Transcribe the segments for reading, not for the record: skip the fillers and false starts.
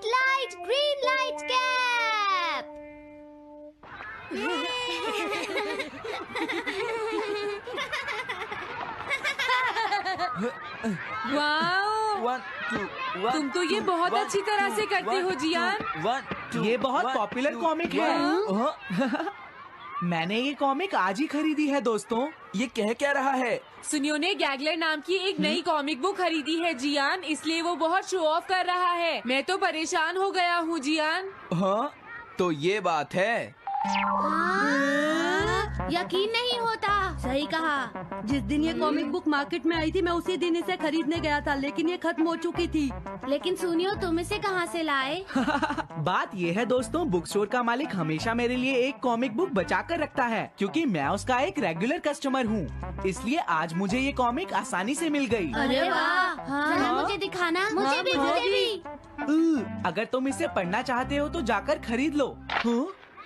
Light green light cap. Wow, 1 2 1 तुम तो ये बहुत अच्छी तरह से करते हो जियान। 1 2 ये बहुत पॉपुलर कॉमिक है। मैंने ये कॉमिक आज ही खरीदी है दोस्तों। ये कह क्या रहा है? सुनियो ने गैगलर नाम की एक नई कॉमिक बुक खरीदी है जियान, इसलिए वो बहुत शो ऑफ कर रहा है। मैं तो परेशान हो गया हूँ जियान। हाँ, तो ये बात है। यकीन नहीं होता। सही कहा। जिस दिन ये कॉमिक बुक मार्केट में आई थी मैं उसी दिन इसे खरीदने गया था, लेकिन ये खत्म हो चुकी थी। लेकिन सुनियो, तुम इसे कहाँ से लाए? बात ये है दोस्तों, बुक स्टोर का मालिक हमेशा मेरे लिए एक कॉमिक बुक बचा कर रखता है, क्योंकि मैं उसका एक रेगुलर कस्टमर हूँ। इसलिए आज मुझे ये कॉमिक आसानी से मिल गई। अरे वाह, जरा मुझे दिखाना। मुझे भी, मुझे भी। अगर तुम इसे पढ़ना चाहते हो तो जाकर खरीद लो।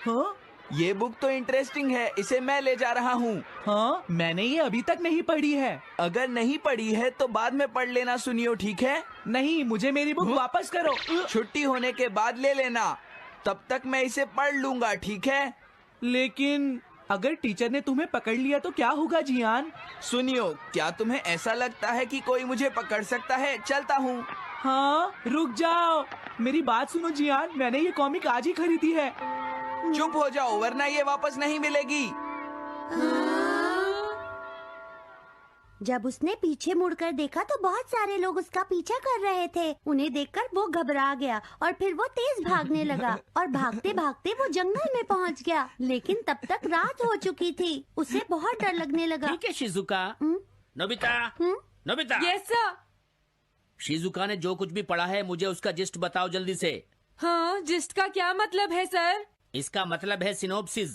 हाँ? ये बुक तो इंटरेस्टिंग है, इसे मैं ले जा रहा हूँ। हाँ, मैंने ये अभी तक नहीं पढ़ी है। अगर नहीं पढ़ी है तो बाद में पढ़ लेना सुनियो, ठीक है? नहीं, मुझे मेरी बुक वापस करो। छुट्टी होने के बाद ले लेना, तब तक मैं इसे पढ़ लूंगा, ठीक है? लेकिन अगर टीचर ने तुम्हें पकड़ लिया तो क्या होगा जियान? सुनियो, क्या तुम्हें ऐसा लगता है कि कोई मुझे पकड़ सकता है? चलता हूँ। हाँ, रुक जाओ, मेरी बात सुनो जियान, मैंने ये कॉमिक आज ही खरीदी है। चुप हो जाओ, वरना ये वापस नहीं मिलेगी। जब उसने पीछे मुड़कर देखा तो बहुत सारे लोग उसका पीछा कर रहे थे। उन्हें देखकर वो घबरा गया और फिर वो तेज भागने लगा और भागते भागते वो जंगल में पहुंच गया। लेकिन तब तक रात हो चुकी थी। उसे बहुत डर लगने लगा। ठीक है Shizuka. Nobita, Nobita. Yes sir. Shizuka ने जो कुछ भी पढ़ा है मुझे उसका जिस्ट बताओ जल्दी से। हाँ, जिस्ट का क्या मतलब है सर? इसका मतलब है सिनोप्सिस।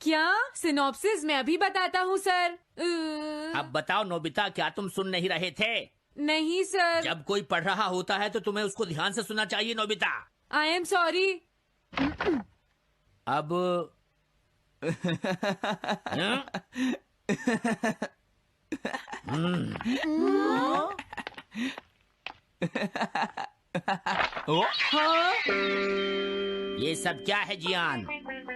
क्या सिनॉप्सिस? मैं अभी बताता हूँ सर। अब बताओ नोबिता, क्या तुम सुन नहीं रहे थे? नहीं सर। जब कोई पढ़ रहा होता है तो तुम्हें उसको ध्यान से सुनना चाहिए नोबिता। I am sorry. अब ये सब क्या है जियान?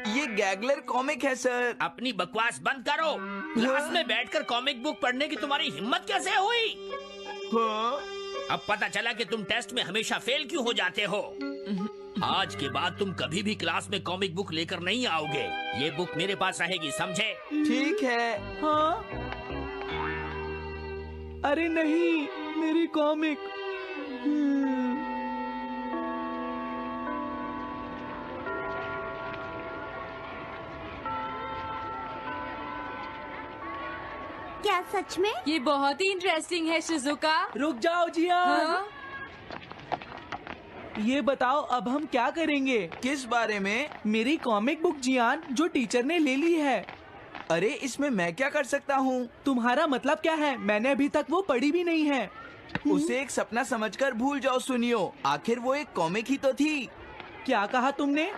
ये गैगलर कॉमिक है सर। अपनी बकवास बंद करो। क्लास में बैठकर कॉमिक बुक पढ़ने की तुम्हारी हिम्मत कैसे हुई? हाँ? अब पता चला कि तुम टेस्ट में हमेशा फेल क्यों हो जाते हो। आज के बाद तुम कभी भी क्लास में कॉमिक बुक लेकर नहीं आओगे। ये बुक मेरे पास रहेगी, समझे? ठीक है। हाँ? अरे नहीं, मेरी कॉमिक। क्या सच में? ये बहुत ही इंटरेस्टिंग है शिजुका। रुक जाओ जियान। हाँ? ये बताओ अब हम क्या करेंगे? किस बारे में? मेरी कॉमिक बुक जियान, जो टीचर ने ले ली है। अरे इसमें मैं क्या कर सकता हूँ? तुम्हारा मतलब क्या है? मैंने अभी तक वो पढ़ी भी नहीं है। उसे एक सपना समझकर भूल जाओ सुनियो, आखिर वो एक कॉमिक ही तो थी। क्या कहा तुमने?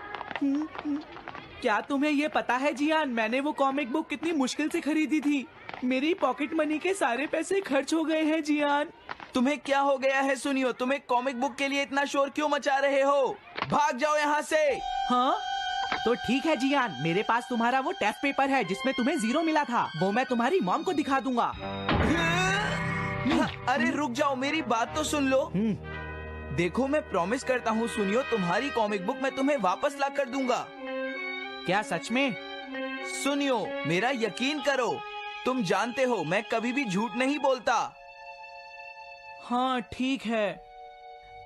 क्या तुम्हें ये पता है जियान, मैंने वो कॉमिक बुक कितनी मुश्किल से खरीदी थी। मेरी पॉकेट मनी के सारे पैसे खर्च हो गए हैं जियान। तुम्हें क्या हो गया है सुनियो? तुम एक कॉमिक बुक के लिए इतना शोर क्यों मचा रहे हो? भाग जाओ यहाँ से। हाँ? तो ठीक है जियान, मेरे पास तुम्हारा वो टेस्ट पेपर है जिसमें तुम्हें 0 मिला था। वो मैं तुम्हारी मॉम को दिखा दूंगा। अरे रुक जाओ, मेरी बात तो सुन लो। देखो, मैं प्रॉमिस करता हूँ सुनियो, तुम्हारी कॉमिक बुक मैं तुम्हें वापस ला कर दूंगा। क्या सच में? सुनियो, मेरा यकीन करो, तुम जानते हो मैं कभी भी झूठ नहीं बोलता। हाँ ठीक है।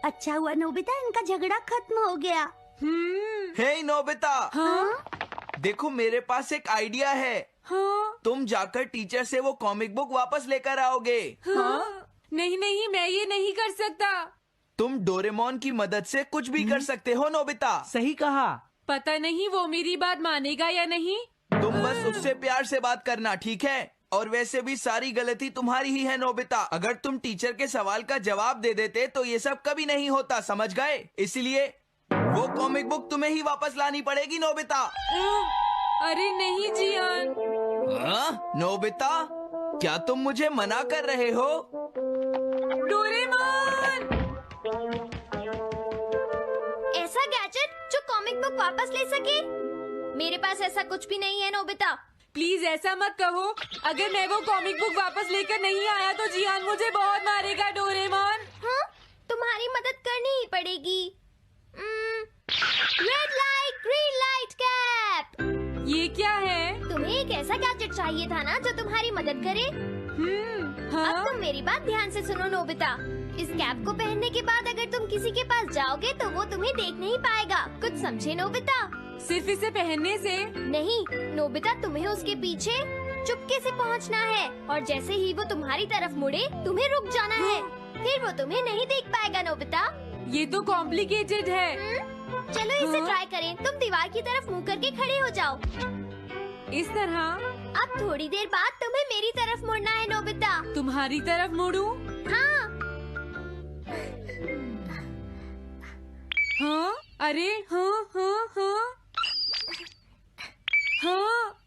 अच्छा हुआ नोबिता, इनका झगड़ा खत्म हो गया। हे नोबिता। हाँ? देखो, मेरे पास एक आइडिया है। हाँ? तुम जाकर टीचर से वो कॉमिक बुक वापस लेकर आओगे। हाँ? नहीं नहीं, मैं ये नहीं कर सकता। तुम डोरेमोन की मदद से कुछ भी कर सकते हो नोबिता। सही कहा। पता नहीं वो मेरी बात मानेगा या नहीं। तुम बस उससे प्यार से बात करना, ठीक है? और वैसे भी सारी गलती तुम्हारी ही है नोबिता। अगर तुम टीचर के सवाल का जवाब दे देते तो ये सब कभी नहीं होता, समझ गए? इसलिए वो कॉमिक बुक तुम्हें ही वापस लानी पड़ेगी नोबिता। अरे नहीं जियान। हाँ? नोबिता, क्या तुम मुझे मना कर रहे हो? डोरेमोन! बुक वापस ले सके? मेरे पास ऐसा कुछ भी नहीं है नोबिता। प्लीज ऐसा मत कहो। अगर मैं वो कॉमिक बुक वापस लेकर नहीं आया तो जियान मुझे बहुत मारेगा डोरेमोन। हाँ, तुम्हारी मदद करनी ही पड़ेगी। Red light green light cap. ये क्या है? तुम्हें एक ऐसा गैजेट चाहिए था ना जो तुम्हारी मदद करे। हाँ? अब तुम मेरी बात ध्यान से सुनो नोबिता। इस कैप को पहनने के बाद अगर तुम किसी के पास जाओगे तो वो तुम्हें देख नहीं पाएगा। कुछ समझे नोबिता? सिर्फ इसे पहनने से? नहीं नोबिता, तुम्हें उसके पीछे चुपके से पहुंचना है और जैसे ही वो तुम्हारी तरफ मुड़े तुम्हें रुक जाना है। फिर वो तुम्हें नहीं देख पाएगा नोबिता। ये तो कॉम्प्लिकेटेड है। चलो इसे ट्राई करें। तुम दीवार की तरफ मुंह करके खड़े हो जाओ। इस तरह? अब थोड़ी देर बाद तुम्हें मेरी तरफ मुड़ना है नोबिता। तुम्हारी तरफ मुड़ूं? हाँ। हाँ? अरे हाँ हाँ हाँ हाँ,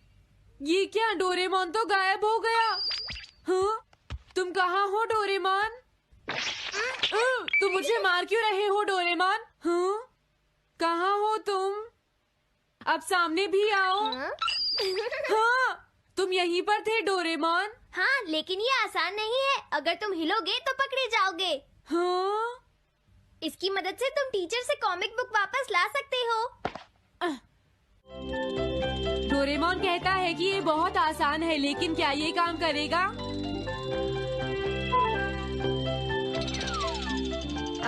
ये क्या? डोरेमोन तो गायब हो गया। हाँ? तुम कहाँ हो डोरेमोन? तुम मुझे मार क्यों रहे हो डोरेमोन? हाँ? कहाँ हो तुम? अब सामने भी आओ। हाँ, तुम यहीं पर थे डोरेमोन। हाँ, लेकिन ये आसान नहीं है। अगर तुम हिलोगे तो पकड़े जाओगे। हाँ? इसकी मदद से तुम टीचर से कॉमिक बुक वापस ला सकते हो। डोरेमोन कहता है कि ये बहुत आसान है, लेकिन क्या ये काम करेगा?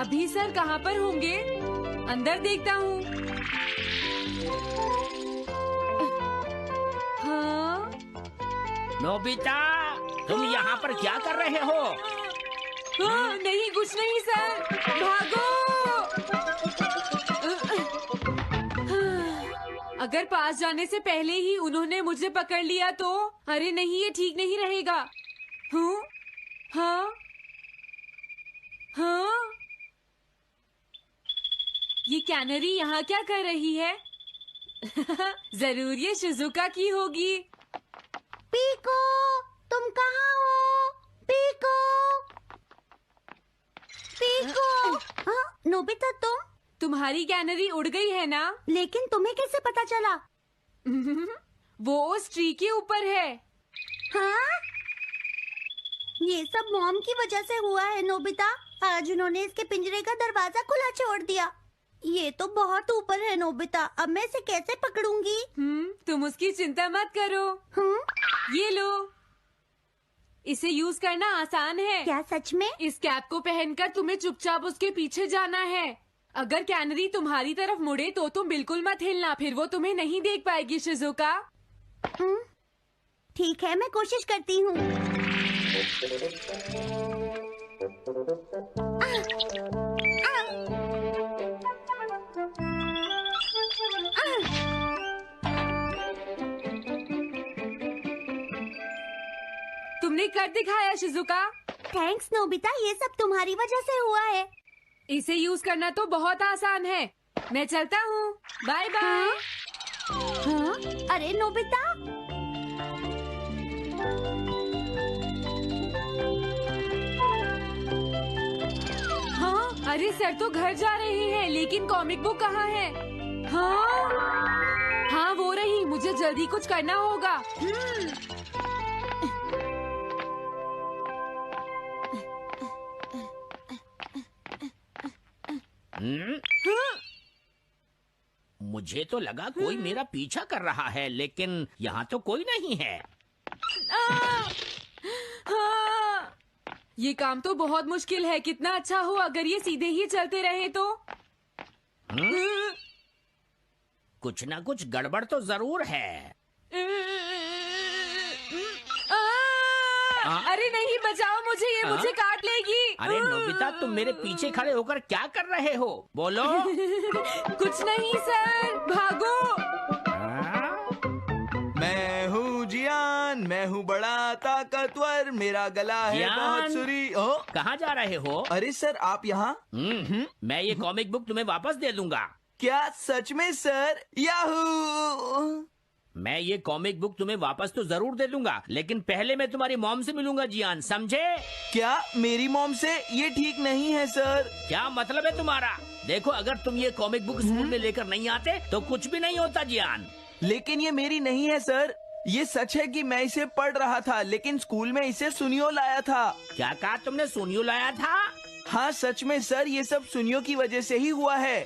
अभी सर कहाँ पर होंगे? अंदर देखता हूँ। हाँ? नोबिता, तुम यहाँ पर क्या कर रहे हो? हाँ, नहीं कुछ नहीं सर, भागो। अगर पास जाने से पहले ही उन्होंने मुझे पकड़ लिया तो? अरे नहीं, ये ठीक नहीं रहेगा। हाँ? हाँ? हाँ? ये कैनरी यहाँ क्या कर रही है? जरूर ये शिजुका की होगी। पीको, तुम कहाँ हो? Piko, Piko. हाँ, नोबिता तुम्हारी कैनरी उड़ गई है ना? लेकिन तुम्हें कैसे पता चला? वो उस ट्री के ऊपर है। हाँ? ये सब मॉम की वजह से हुआ है नोबिता। आज उन्होंने इसके पिंजरे का दरवाजा खुला छोड़ दिया। ये तो बहुत ऊपर है नोबिता। अब मैं इसे कैसे पकड़ूंगी? तुम उसकी चिंता मत करो। ये लो, इसे यूज करना आसान है। क्या सच में? इस कैप को पहनकर तुम्हें चुपचाप उसके पीछे जाना है। अगर कैनरी तुम्हारी तरफ मुड़े तो तुम बिल्कुल मत हिलना, फिर वो तुम्हें नहीं देख पाएगी शिजुका। ठीक है, मैं कोशिश करती हूँ। तुमने कर दिखाया शिजुका। थैंक्स नोबिता, ये सब तुम्हारी वजह से हुआ है। इसे यूज करना तो बहुत आसान है। मैं चलता हूँ, बाय बाय। हाँ? अरे नोबिता, हाँ? अरे सर तो घर जा रहे हैं, लेकिन कॉमिक बुक कहाँ है? हाँ? हाँ वो रही, मुझे जल्दी कुछ करना होगा। मुझे तो लगा कोई मेरा पीछा कर रहा है, लेकिन यहाँ तो कोई नहीं है। हाँ, ये काम तो बहुत मुश्किल है। कितना अच्छा हो अगर ये सीधे ही चलते रहे तो। कुछ ना कुछ गड़बड़ तो जरूर है। अरे नहीं, बचाओ मुझे, ये मुझे काट लेगी। अरे नोबिता, तुम मेरे पीछे खड़े होकर क्या कर रहे हो? बोलो। कुछ नहीं सर, भागो। मैं हूँ जियान, मैं हूँ बड़ा ताकतवर, मेरा गला है जियान? बहुत सुरी। कहाँ जा रहे हो? अरे सर, आप यहाँ? मैं ये कॉमिक बुक तुम्हें वापस दे दूंगा। क्या सच में सर? याहू! मैं ये कॉमिक बुक तुम्हें वापस तो जरूर दे दूंगा, लेकिन पहले मैं तुम्हारी मॉम से मिलूंगा जियान, समझे? क्या मेरी मॉम से? ये ठीक नहीं है सर। क्या मतलब है तुम्हारा? देखो, अगर तुम ये कॉमिक बुक स्कूल में लेकर नहीं आते तो कुछ भी नहीं होता जियान। लेकिन ये मेरी नहीं है सर। ये सच है कि मैं इसे पढ़ रहा था, लेकिन स्कूल में इसे सुनियो लाया था। क्या कहा तुमने? सुनियो लाया था? हाँ सच में सर, ये सब सुनियो की वजह से ही हुआ है।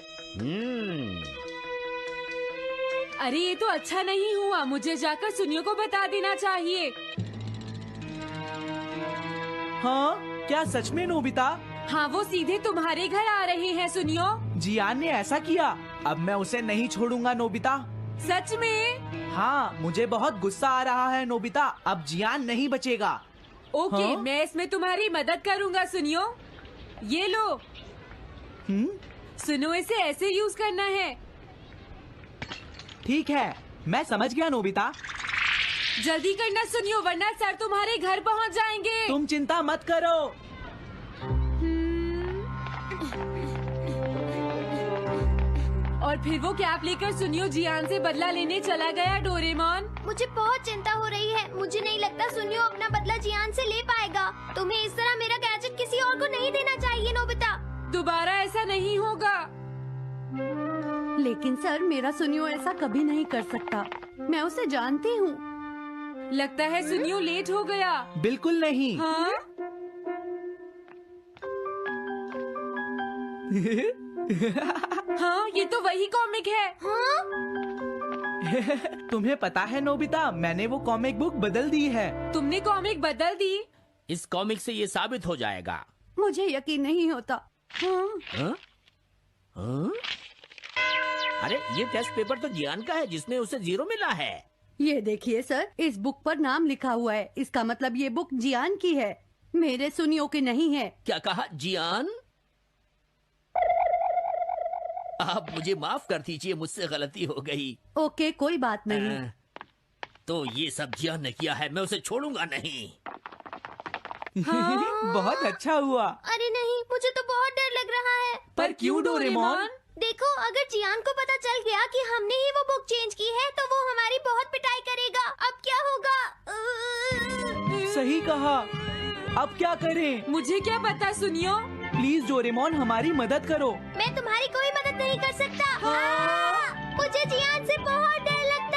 अरे ये तो अच्छा नहीं हुआ, मुझे जाकर सुनियो को बता देना चाहिए। हाँ, क्या सच में नोबिता? हाँ, वो सीधे तुम्हारे घर आ रहे हैं सुनियो। जियान ने ऐसा किया। अब मैं उसे नहीं छोड़ूंगा नोबिता। सच में? हाँ, मुझे बहुत गुस्सा आ रहा है नोबिता। अब जियान नहीं बचेगा। ओके, हाँ? मैं इसमें तुम्हारी मदद करूँगा सुनियो। ये लो, सुनो, इसे ऐसे यूज करना है। ठीक है, मैं समझ गया नोबिता। जल्दी करना सुनियो, वरना सर तुम्हारे घर पहुँच जाएंगे। तुम चिंता मत करो। और फिर वो कैप लेकर सुनियो जियान से बदला लेने चला गया। डोरेमोन, मुझे बहुत चिंता हो रही है। मुझे नहीं लगता सुनियो अपना बदला जियान से ले पाएगा। तुम्हें इस तरह मेरा गैजेट किसी और को नहीं देना चाहिए नोबिता। दोबारा ऐसा नहीं होगा। लेकिन सर, मेरा सुनियो ऐसा कभी नहीं कर सकता। मैं उसे जानती हूँ। लगता है सुनियो लेट हो गया। बिल्कुल नहीं। हाँ? हाँ, ये तो वही कॉमिक है। हाँ? तुम्हें पता है नोबिता, मैंने वो कॉमिक बुक बदल दी है। तुमने कॉमिक बदल दी? इस कॉमिक से ये साबित हो जाएगा। मुझे यकीन नहीं होता। हाँ। हाँ? हाँ? अरे, ये टेस्ट पेपर तो जियान का है, जिसमें उसे 0 मिला है। ये देखिए सर, इस बुक पर नाम लिखा हुआ है। इसका मतलब ये बुक जियान की है, मेरे सुनियो की नहीं है। क्या कहा? जियान? आप मुझे माफ कर दीजिए, मुझसे गलती हो गई। ओके, कोई बात नहीं। तो ये सब जियान ने किया है, मैं उसे छोड़ूंगा नहीं। बहुत अच्छा हुआ। अरे नहीं, मुझे तो बहुत डर लग रहा है। पर क्यों डोरेमोन? देखो, अगर जियान को पता चल गया कि हमने ही वो बुक चेंज की है तो वो हमारी बहुत पिटाई करेगा। अब क्या होगा? सही कहा। अब क्या करें? मुझे क्या पता सुनियो। प्लीज डोरेमोन, हमारी मदद करो। मैं तुम्हारी कोई मदद नहीं कर सकता। मुझे जियान से बहुत डर लगता